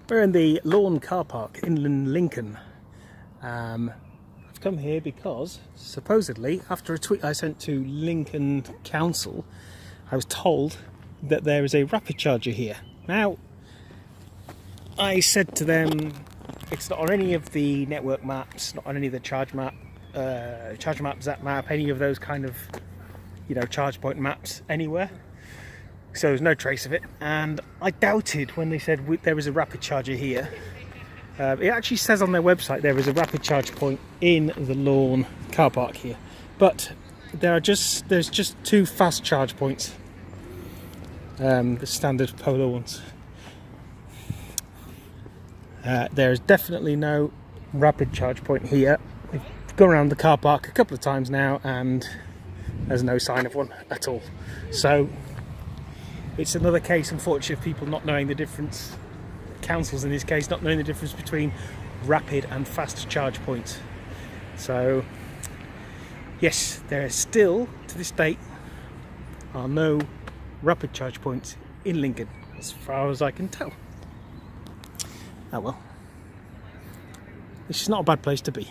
We're in the Lawn car park in Lincoln. I've come here because supposedly after a tweet I sent to Lincoln Council, I was told that there is a rapid charger here. Now, I said to them, it's not on any of the network maps, not on any of the charge maps, Zap map, any of those kind of, charge point maps anywhere. So there's no trace of it, and I doubted when they said there is a rapid charger here. It actually says on their website there is a rapid charge point in the Lawn car park here, but there's just two fast charge points, the standard polar ones. There is definitely no rapid charge point here. We've gone around the car park a couple of times now, and there's no sign of one at all. So it's another case, unfortunately, of people not knowing the difference, councils in this case, not knowing the difference between rapid and fast charge points. So, yes, there still, to this date, are no rapid charge points in Lincoln, as far as I can tell. Oh well. This is not a bad place to be.